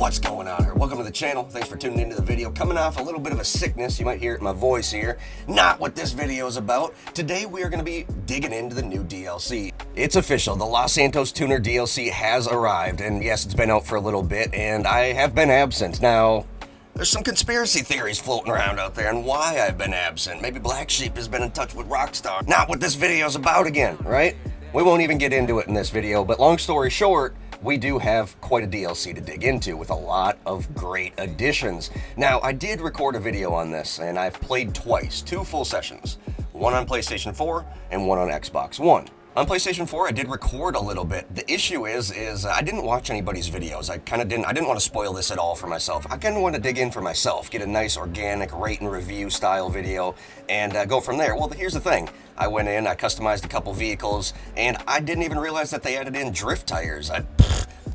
What's going on here? Welcome to the channel. Thanks for tuning into the video. Coming off a little bit of a sickness, you might hear it in my voice here. Not what this video is about. Today we are going to be digging into the new DLC. It's official. The Los Santos Tuner DLC has arrived, and yes, it's been out for a little bit, and I have been absent. Now, there's some conspiracy theories floating around out there on why I've been absent. Maybe Black Sheep has been in touch with Rockstar. Not what this video is about again, right? We won't even get into it in this video, but long story short, we do have quite a DLC to dig into with a lot of great additions. Now, I did record a video on this, and I've played twice, 2 full sessions. One on PlayStation 4 and one on Xbox One. On PlayStation 4, I did record a little bit. The issue is I didn't watch anybody's videos. I didn't want to spoil this at all for myself. I kind of want to dig in for myself, get a nice organic rate and review style video, and go from there. Well, here's the thing. I went in, I customized a couple vehicles, and I didn't even realize that they added in drift tires.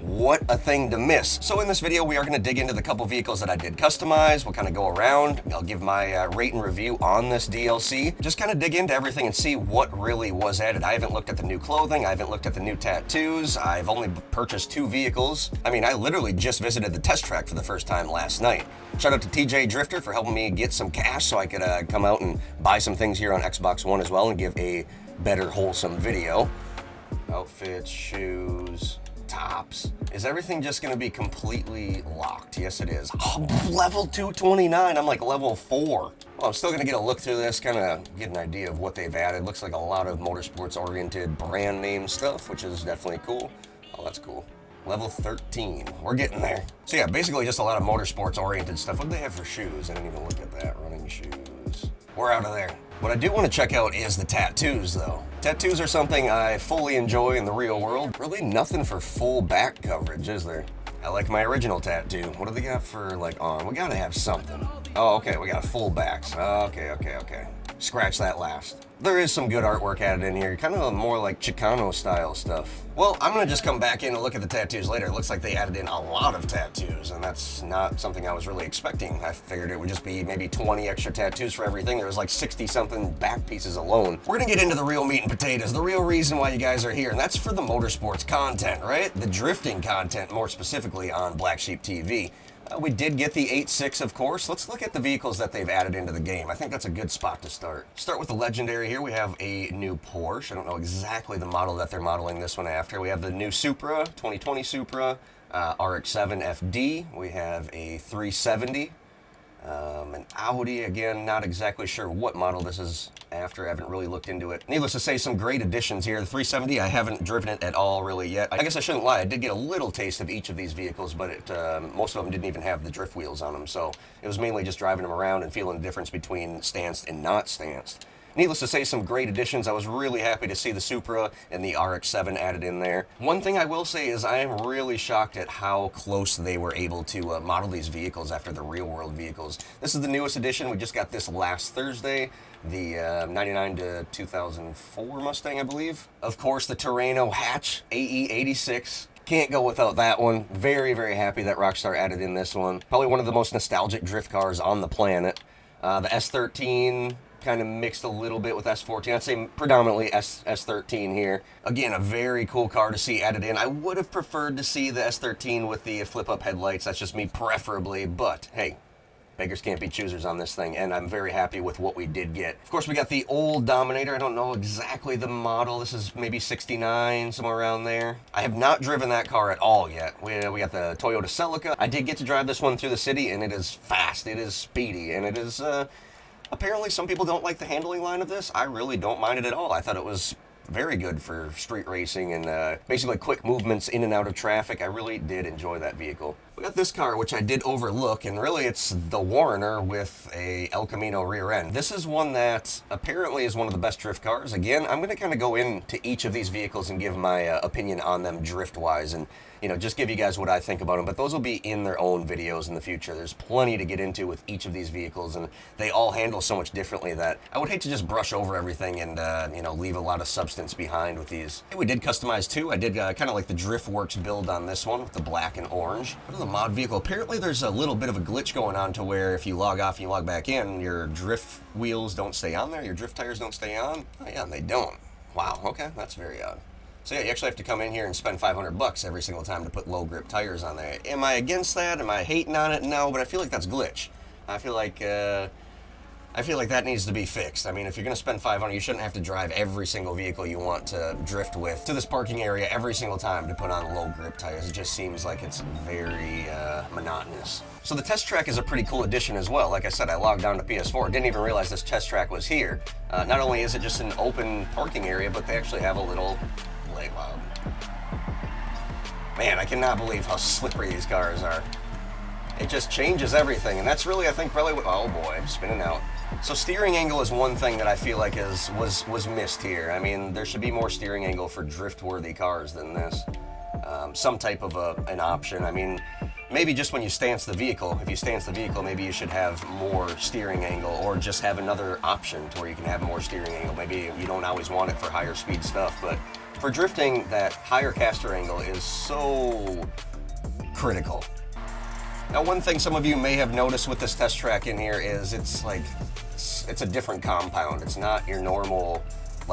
What a thing to miss. So in this video, we are going to dig into the couple vehicles that I did customize. We'll kind of go around. I'll give my rate and review on this DLC. Just kind of dig into everything and see what really was added. I haven't looked at the new clothing. I haven't looked at the new tattoos. I've only purchased 2 vehicles. I mean, I literally just visited the test track for the first time last night. Shout out to TJ Drifter for helping me get some cash so I could come out and buy some things here on Xbox One as well and give a better, wholesome video. Outfits, shoes, tops. Is everything just going to be completely locked? Yes, it is. Oh, level 229. I'm like level 4. Well, I'm still going to get a look through this, kind of get an idea of what they've added. Looks like a lot of motorsports-oriented brand name stuff, which is definitely cool. Oh, that's cool. Level 13. We're getting there. So yeah, basically just a lot of motorsports-oriented stuff. What do they have for shoes? I didn't even look at that. Running shoes. We're out of there. What I do want to check out is the tattoos, though. Tattoos are something I fully enjoy in the real world. Really nothing for full back coverage, is there? I like my original tattoo. What do they got for, like, on? We gotta have something. Oh, okay, we got full backs. Okay. Scratch that last. There is some good artwork added in here, kind of more like Chicano style stuff. Well, I'm gonna just come back in and look at the tattoos later. It looks like they added in a lot of tattoos, and that's not something I was really expecting. I figured it would just be maybe 20 extra tattoos for everything. There was like 60-something back pieces alone. We're gonna get into the real meat and potatoes, the real reason why you guys are here, and that's for the motorsports content, right? The drifting content, more specifically on Black Sheep TV. We did get the 8.6, of course. Let's look at the vehicles that they've added into the game. I think that's a good spot to start. Start with the legendary here. We have a new Porsche. I don't know exactly the model that they're modeling this one after. We have the new Supra, 2020 Supra, RX-7 FD. We have a 370. An Audi, again, not exactly sure what model this is after. I haven't really looked into it. Needless to say, some great additions here. The 370, I haven't driven it at all really yet. I guess I shouldn't lie. I did get a little taste of each of these vehicles, but most of them didn't even have the drift wheels on them, so it was mainly just driving them around and feeling the difference between stanced and not stanced. Needless to say, some great additions. I was really happy to see the Supra and the RX-7 added in there. One thing I will say is I am really shocked at how close they were able to model these vehicles after the real-world vehicles. This is the newest edition. We just got this last Thursday, the 99 to 2004 Mustang, I believe. Of course, the Terreno hatch, AE86. Can't go without that one. Very, very happy that Rockstar added in this one. Probably one of the most nostalgic drift cars on the planet. The S13... kind of mixed a little bit with S14. I'd say predominantly S13 here. Again, a very cool car to see added in. I would have preferred to see the S13 with the flip-up headlights. That's just me preferably, but hey, beggars can't be choosers on this thing, and I'm very happy with what we did get. Of course, we got the old Dominator. I don't know exactly the model. This is maybe 69, somewhere around there. I have not driven that car at all yet. We got the Toyota Celica. I did get to drive this one through the city, and it is fast, it is speedy, and it is... apparently, some people don't like the handling line of this. I really don't mind it at all. I thought it was very good for street racing and basically quick movements in and out of traffic. I really did enjoy that vehicle. We got this car, which I did overlook, and really it's the Warrener with a El Camino rear end. This is one that apparently is one of the best drift cars. Again, I'm going to kind of go into each of these vehicles and give my opinion on them drift-wise and, you know, just give you guys what I think about them. But those will be in their own videos in the future. There's plenty to get into with each of these vehicles, and they all handle so much differently that I would hate to just brush over everything and, you know, leave a lot of substance behind with these. We did customize too. I did kind of like the Driftworks build on this one with the black and orange. What is the mod vehicle? Apparently there's a little bit of a glitch going on to where if you log off and you log back in, your drift wheels don't stay on there, your drift tires don't stay on. Oh yeah, and they don't. Wow, okay, that's very odd. So yeah, you actually have to come in here and spend 500 bucks every single time to put low grip tires on there. Am I against that? Am I hating on it? No, but I feel like that's glitch. I feel like that needs to be fixed. I mean, if you're going to spend 500, you shouldn't have to drive every single vehicle you want to drift with to this parking area every single time to put on low grip tires. It just seems like it's very monotonous. So the test track is a pretty cool addition as well. Like I said, I logged down to PS4. Didn't even realize this test track was here. Not only is it just an open parking area, but they actually have a little wow. Man, I cannot believe how slippery these cars are. It just changes everything, and that's really, I think, probably what, oh boy, I'm spinning out. So steering angle is one thing that I feel like was missed here. I mean, there should be more steering angle for drift-worthy cars than this. Some type of an option. I mean, maybe just when you stance the vehicle, if you stance the vehicle, maybe you should have more steering angle, or just have another option to where you can have more steering angle. Maybe you don't always want it for higher speed stuff, but for drifting, that higher caster angle is so critical. Now, one thing some of you may have noticed with this test track in here is it's a different compound. It's not your normal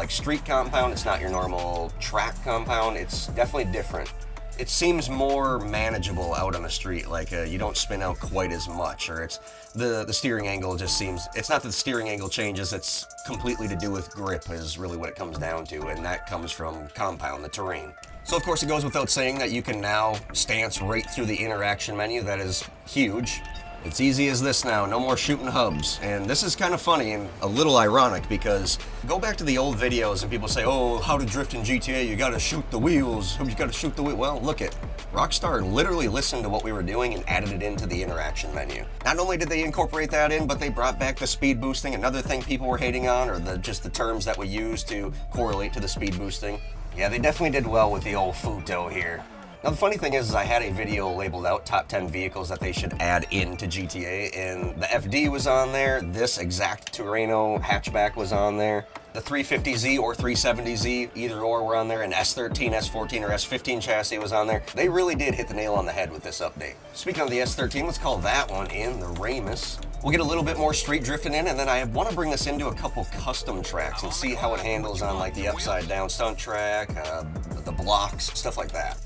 street compound. It's not your normal track compound. It's definitely different. It seems more manageable out on the street. You don't spin out quite as much, or it's the steering angle just seems. It's not that the steering angle changes. It's completely to do with grip is really what it comes down to, and that comes from compound, the terrain. So of course it goes without saying that you can now stance right through the interaction menu. That is huge. It's easy as this now, no more shooting hubs. And this is kind of funny and a little ironic because go back to the old videos and people say, oh, how to drift in GTA, you gotta shoot the wheels, you gotta shoot the wheel. Well, look it. Rockstar literally listened to what we were doing and added it into the interaction menu. Not only did they incorporate that in, but they brought back the speed boosting, another thing people were hating on, or just the terms that we use to correlate to the speed boosting. Yeah, they definitely did well with the old Futo here. Now the funny thing is I had a video labeled out top 10 vehicles that they should add into GTA, and the FD was on there, this exact Torino hatchback was on there, the 350Z or 370Z, either or were on there, and S13, S14, or S15 chassis was on there. They really did hit the nail on the head with this update. Speaking of the S13, let's call that one in, the Ramus. We'll get a little bit more street drifting in, and then I want to bring this into a couple custom tracks and see how it handles on the upside down stunt track, the blocks, stuff like that.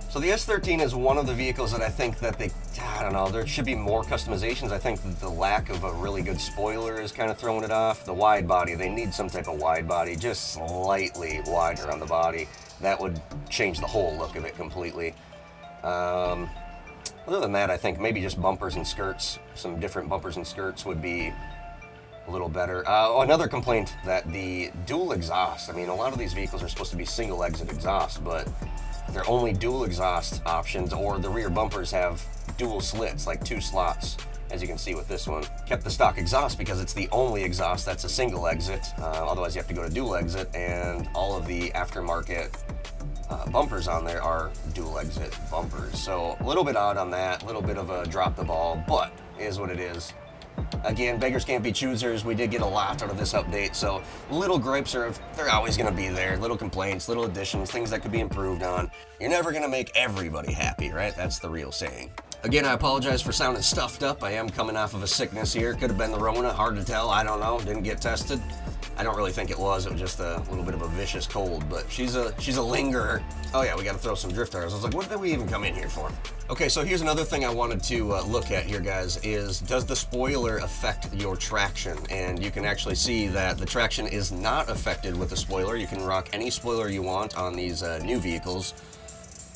So the S13 is one of the vehicles that I think that I don't know, there should be more customizations. I think that the lack of a really good spoiler is kind of throwing it off. The wide body, they need some type of wide body, just slightly wider on the body. That would change the whole look of it completely. Other than that, I think maybe just bumpers and skirts, some different bumpers and skirts would be a little better. Another complaint that the dual exhaust, I mean, a lot of these vehicles are supposed to be single exit exhaust, but they're only dual exhaust options, or the rear bumpers have dual slits, like 2 slots, as you can see with this one. Kept the stock exhaust because it's the only exhaust that's a single exit. Otherwise you have to go to dual exit, and all of the aftermarket bumpers on there are dual exit bumpers. So a little bit odd on that, a little bit of a drop the ball, but it is what it is. Again, beggars can't be choosers. We did get a lot out of this update, so little gripes they're always going to be there. Little complaints, little additions, things that could be improved on. You're never going to make everybody happy, right? That's the real saying. Again, I apologize for sounding stuffed up. I am coming off of a sickness here. Could have been the Rona, hard to tell. I don't know. Didn't get tested. I don't really think it was. It was just a little bit of a vicious cold, but she's a lingerer. Oh yeah, we got to throw some drift tires. I was like, what did we even come in here for? Okay, so here's another thing I wanted to look at here, guys, is does the spoiler affect your traction? And you can actually see that the traction is not affected with the spoiler. You can rock any spoiler you want on these new vehicles,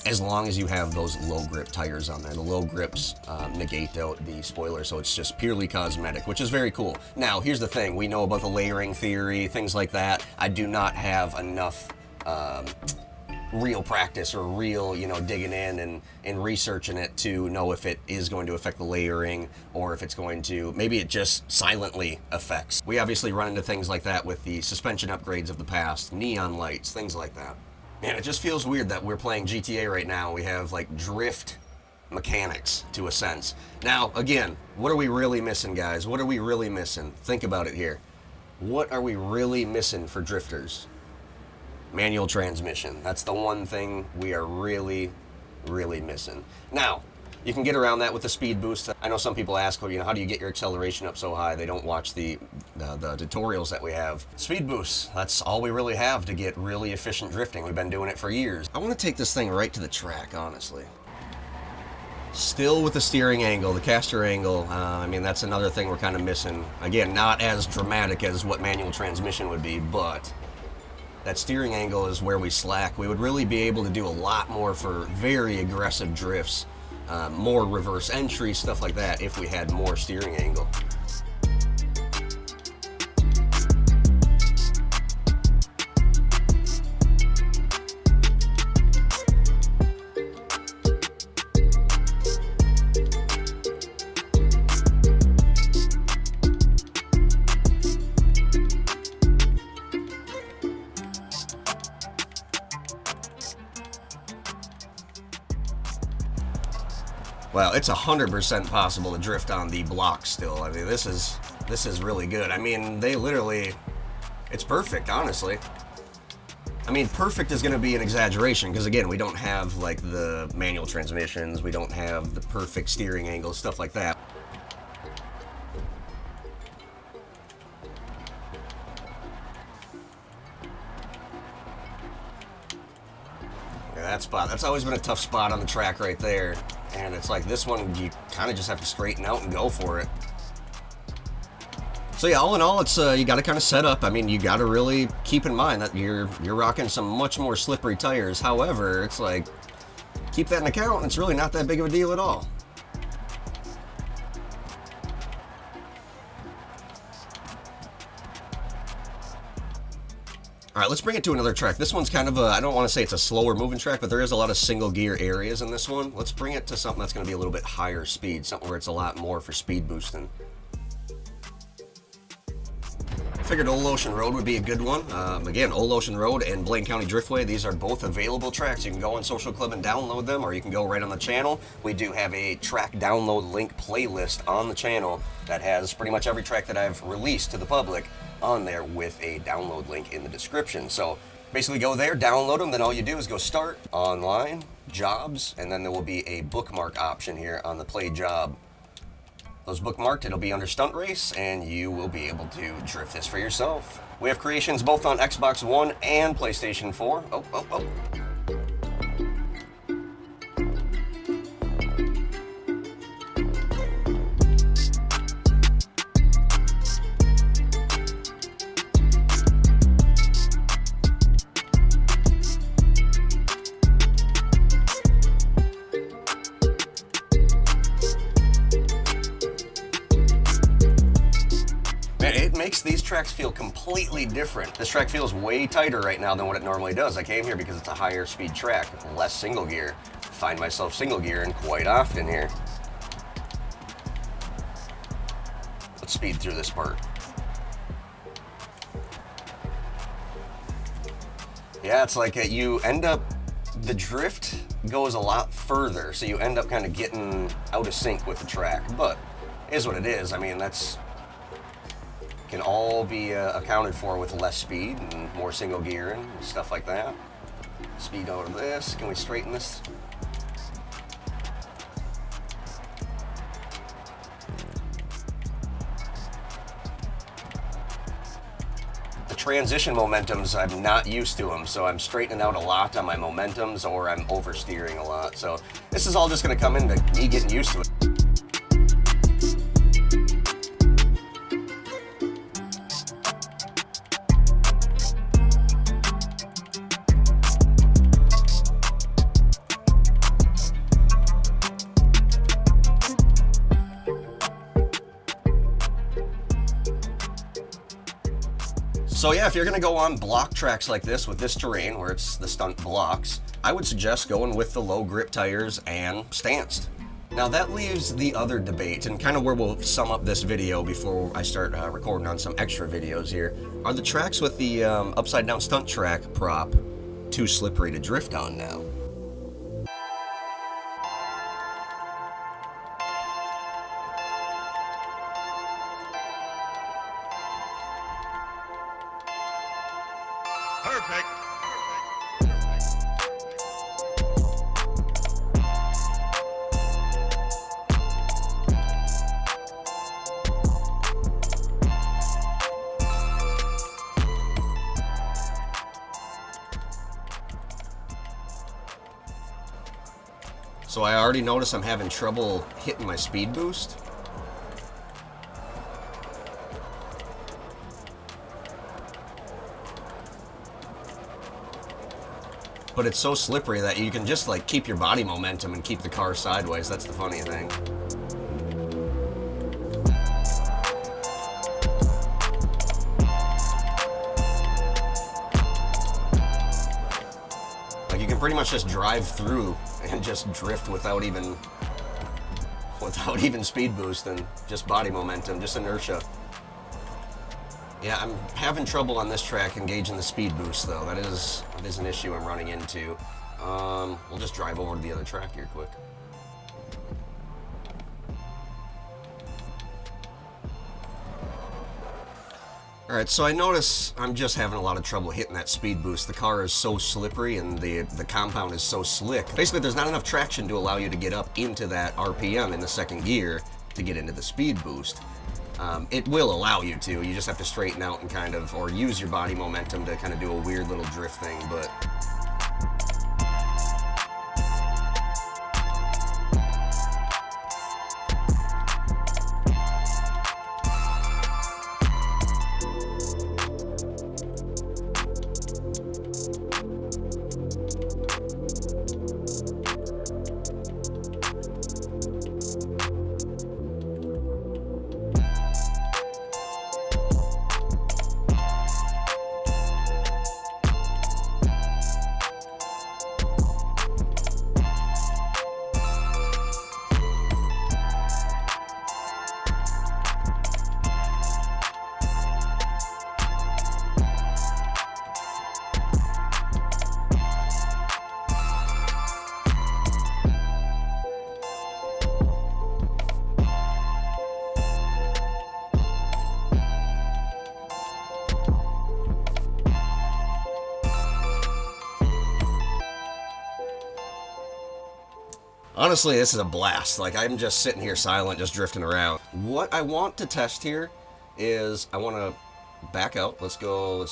as long as you have those low grip tires on there. The low grips negate out the spoiler, so it's just purely cosmetic, which is very cool. Now, here's the thing. We know about the layering theory, things like that. I do not have enough real practice or real, digging in and researching it to know if it is going to affect the layering, or if it's going to, maybe it just silently affects. We obviously run into things like that with the suspension upgrades of the past, neon lights, things like that. Man, it just feels weird that we're playing GTA right now. We have drift mechanics to a sense. Now, again, what are we really missing, guys? What are we really missing? Think about it here. What are we really missing for drifters? Manual transmission. That's the one thing we are really, really missing. Now, You can get around that with the speed boost. I know some people ask, well, you know, how do you get your acceleration up so high? They don't watch the tutorials that we have. Speed boost, that's all we really have to get really efficient drifting. We've been doing it for years. I want to take this thing right to the track, honestly. Still with the steering angle, the caster angle, I mean, that's another thing we're kind of missing. Again, not as dramatic as what manual transmission would be, but that steering angle is where we slack. We would really be able to do a lot more for very aggressive drifts, more reverse entry, stuff like that, if we had more steering angle. Well, it's 100% possible to drift on the block still. I mean, this is really good. I mean, they literally, it's perfect, honestly. I mean, perfect is going to be an exaggeration because, again, we don't have, like, the manual transmissions. We don't have the perfect steering angle, stuff like that. Yeah, that spot, that's always been a tough spot on the track right there. And it's like this one, you kind of just have to straighten out and go for it. So yeah, all in all, it's you got to kind of set up. I mean, you got to really keep in mind that you're rocking some much more slippery tires. However, it's like, keep that in account, and it's really not that big of a deal at all. All right, let's bring it to another track. This one's kind of a, I don't want to say it's a slower moving track, but there is a lot of single gear areas in this one. Let's bring it to something that's going to be a little bit higher speed, something where it's a lot more for speed boosting. Figured Old Ocean Road would be a good one. Again, Old Ocean Road and Blaine County Driftway, these are both available tracks. You can go on Social Club and download them, or you can go right on the channel. We do have a track download link playlist on the channel that has pretty much every track that I've released to the public on there with a download link in the description. So basically go there, download them, then all you do is go start, online, jobs, and then there will be a bookmark option here on the play job. Those bookmarked, it'll be under Stunt Race, and you will be able to drift this for yourself. We have creations both on Xbox One and PlayStation 4. Oh. It makes these tracks feel completely different. This track feels way tighter right now than what it normally does. I came here because it's a higher speed track, less single gear. Find myself single gearing quite often here. Let's speed through this part. Yeah, it's like you end up, the drift goes a lot further, so you end up kind of getting out of sync with the track, but it is what it is. I mean, that's can all be accounted for with less speed and more single gearing and stuff like that. Speed out of this. Can we straighten this? The transition momentums, I'm not used to them, so I'm straightening out a lot on my momentums, or I'm oversteering a lot. So this is all just going to come into me getting used to it. So yeah, if you're gonna go on block tracks like this with this terrain where it's the stunt blocks, I would suggest going with the low grip tires and stanced. Now that leaves the other debate, and kind of where we'll sum up this video before I start recording on some extra videos here. Are the tracks with the upside down stunt track prop too slippery to drift on now? Perfect. So I already notice I'm having trouble hitting my speed boost. But it's so slippery that you can just like keep your body momentum and keep the car sideways. That's the funny thing. Like you can pretty much just drive through and just drift without even speed boost and just body momentum, just inertia. Yeah, I'm having trouble on this track engaging the speed boost though. That is an issue I'm running into. We'll just drive over to the other track here quick. Alright, so I notice I'm just having a lot of trouble hitting that speed boost. The car is so slippery and the compound is so slick. Basically, there's not enough traction to allow you to get up into that RPM in the second gear to get into the speed boost. It will allow you to. You just have to straighten out and kind of, or use your body momentum to kind of do a weird little drift thing, but... Honestly, this is a blast. Like, I'm just sitting here silent, just drifting around. What I want to test here is I want to back out. Let's do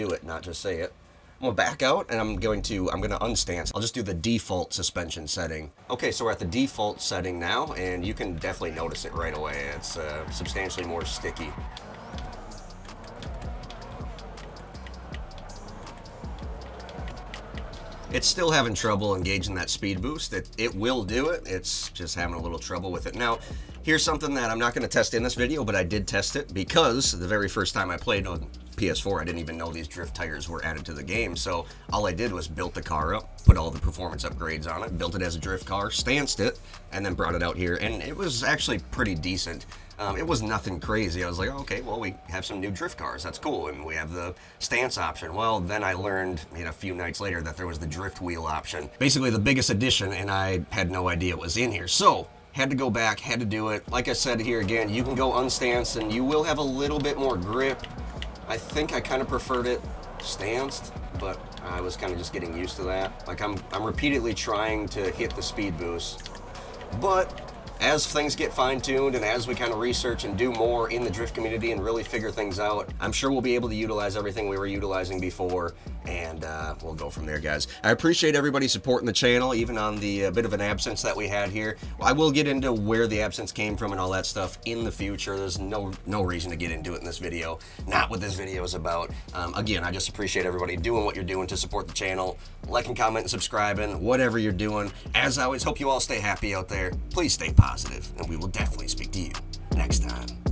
it, not just say it. I'm gonna back out and I'm gonna unstance. I'll just do the default suspension setting. Okay, so we're at the default setting now, and you can definitely notice it right away. It's substantially more sticky. It's still having trouble engaging that speed boost. It will do it. It's just having a little trouble with it. Now, here's something that I'm not going to test in this video, but I did test it because the very first time I played on PS4, I didn't even know these drift tires were added to the game. So all I did was built the car up, put all the performance upgrades on it, built it as a drift car, stanced it, and then brought it out here. And it was actually pretty decent. It was nothing crazy. I was like, oh, okay, well, we have some new drift cars. That's cool. And we have the stance option. Well, then I learned a few nights later that there was the drift wheel option. Basically the biggest addition, and I had no idea it was in here. So, had to go back, had to do it. Like I said here again, you can go unstanced and you will have a little bit more grip. I think I kind of preferred it stanced, but I was kind of just getting used to that. Like I'm repeatedly trying to hit the speed boost. But as things get fine-tuned and as we kind of research and do more in the drift community and really figure things out, I'm sure we'll be able to utilize everything we were utilizing before, and we'll go from there, guys. I appreciate everybody supporting the channel, even on the bit of an absence that we had here. I will get into where the absence came from and all that stuff in the future. There's no reason to get into it in this video. Not what this video is about. Again, I just appreciate everybody doing what you're doing to support the channel, liking, commenting, subscribing, whatever you're doing. As always, hope you all stay happy out there. Please stay positive, and we will definitely speak to you next time.